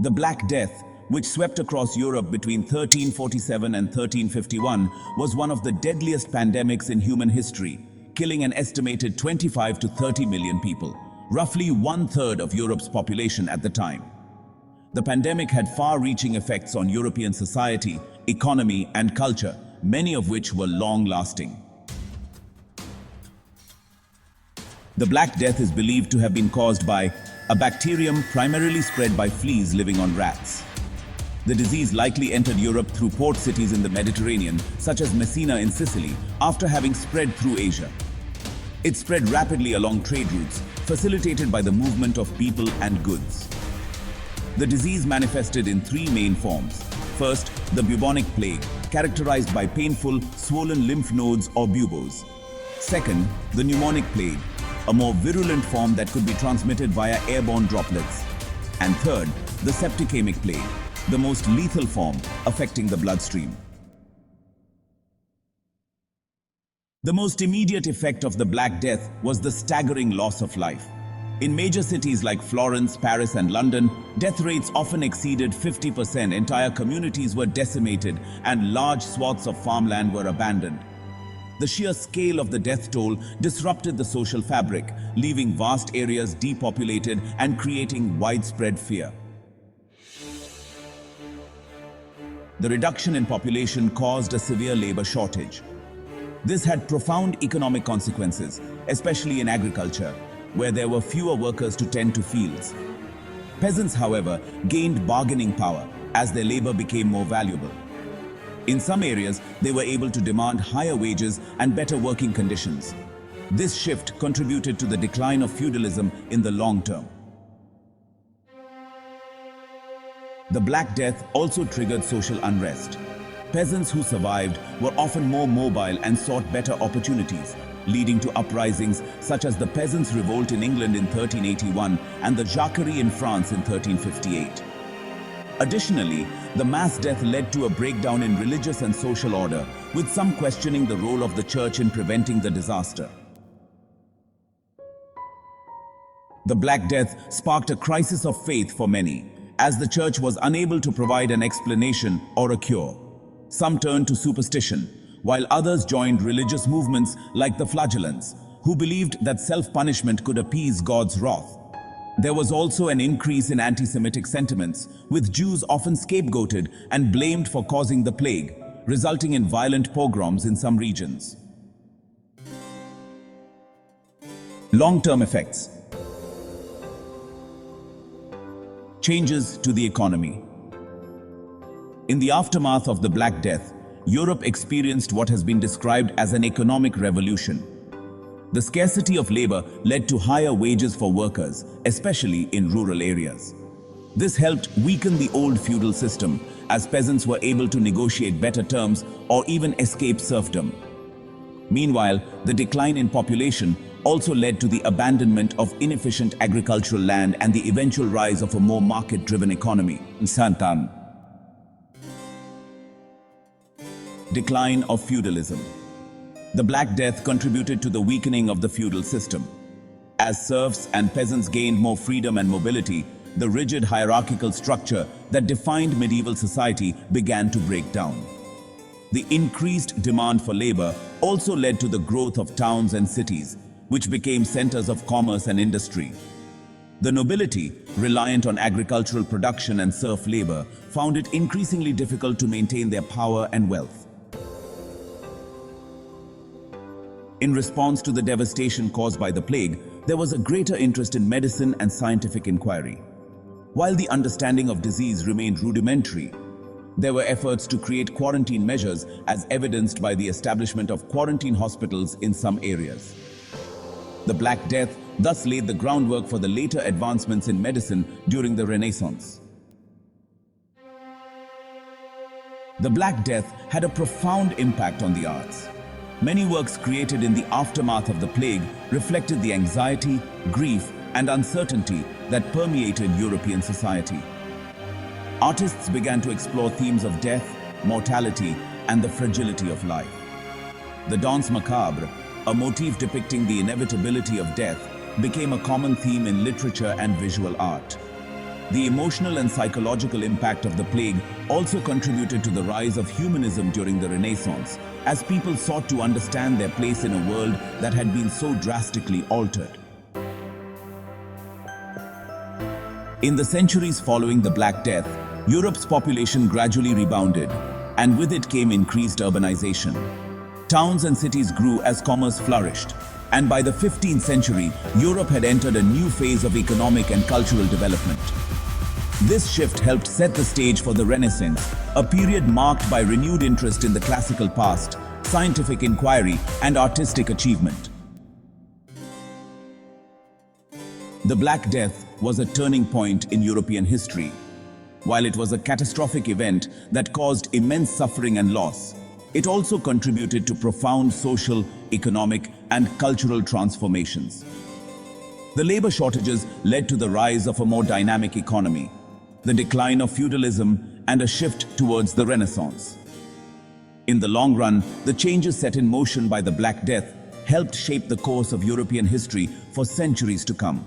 The Black Death, which swept across Europe between 1347 and 1351, was one of the deadliest pandemics in human history, killing an estimated 25 to 30 million people, roughly one-third of Europe's population at the time. The pandemic had far-reaching effects on European society, economy, and culture, many of which were long-lasting. The Black Death is believed to have been caused by a bacterium primarily spread by fleas living on rats. The disease likely entered Europe through port cities in the Mediterranean, such as Messina in Sicily, after having spread through Asia. It spread rapidly along trade routes, facilitated by the movement of people and goods. The disease manifested in three main forms. First, the bubonic plague, characterized by painful, swollen lymph nodes or buboes. Second, the pneumonic plague, a more virulent form that could be transmitted via airborne droplets. And third, the septicemic plague, the most lethal form, affecting the bloodstream. The most immediate effect of the Black Death was the staggering loss of life. In major cities like Florence, Paris, and London, death rates often exceeded 50%. Entire communities were decimated, and large swaths of farmland were abandoned. The sheer scale of the death toll disrupted the social fabric, leaving vast areas depopulated and creating widespread fear. The reduction in population caused a severe labor shortage. This had profound economic consequences, especially in agriculture, where there were fewer workers to tend to fields. Peasants, however, gained bargaining power as their labor became more valuable. In some areas, they were able to demand higher wages and better working conditions. This shift contributed to the decline of feudalism in the long term. The Black Death also triggered social unrest. Peasants who survived were often more mobile and sought better opportunities, leading to uprisings such as the Peasants' Revolt in England in 1381 and the Jacquerie in France in 1358. Additionally, the mass death led to a breakdown in religious and social order, with some questioning the role of the church in preventing the disaster. The Black Death sparked a crisis of faith for many, as the church was unable to provide an explanation or a cure. Some turned to superstition, while others joined religious movements like the Flagellants, who believed that self-punishment could appease God's wrath. There was also an increase in anti-Semitic sentiments, with Jews often scapegoated and blamed for causing the plague, resulting in violent pogroms in some regions. Long-term effects. Changes to the economy. In the aftermath of the Black Death, Europe experienced what has been described as an economic revolution. The scarcity of labor led to higher wages for workers, especially in rural areas. This helped weaken the old feudal system, as peasants were able to negotiate better terms or even escape serfdom. Meanwhile, the decline in population also led to the abandonment of inefficient agricultural land and the eventual rise of a more market-driven economy. Santan. Decline of feudalism. The Black Death contributed to the weakening of the feudal system. As serfs and peasants gained more freedom and mobility, the rigid hierarchical structure that defined medieval society began to break down. The increased demand for labor also led to the growth of towns and cities, which became centers of commerce and industry. The nobility, reliant on agricultural production and serf labor, found it increasingly difficult to maintain their power and wealth. In response to the devastation caused by the plague, there was a greater interest in medicine and scientific inquiry. While the understanding of disease remained rudimentary, there were efforts to create quarantine measures, as evidenced by the establishment of quarantine hospitals in some areas. The Black Death thus laid the groundwork for the later advancements in medicine during the Renaissance. The Black Death had a profound impact on the arts. Many works created in the aftermath of the plague reflected the anxiety, grief, and uncertainty that permeated European society. Artists began to explore themes of death, mortality, and the fragility of life. The danse macabre, a motif depicting the inevitability of death, became a common theme in literature and visual art. The emotional and psychological impact of the plague also contributed to the rise of humanism during the Renaissance, as people sought to understand their place in a world that had been so drastically altered. In the centuries following the Black Death, Europe's population gradually rebounded, and with it came increased urbanization. Towns and cities grew as commerce flourished, and by the 15th century, Europe had entered a new phase of economic and cultural development. This shift helped set the stage for the Renaissance, a period marked by renewed interest in the classical past, scientific inquiry, and artistic achievement. The Black Death was a turning point in European history. While it was a catastrophic event that caused immense suffering and loss, it also contributed to profound social, economic, and cultural transformations. The labor shortages led to the rise of a more dynamic economy, the decline of feudalism, and a shift towards the Renaissance. In the long run, the changes set in motion by the Black Death helped shape the course of European history for centuries to come.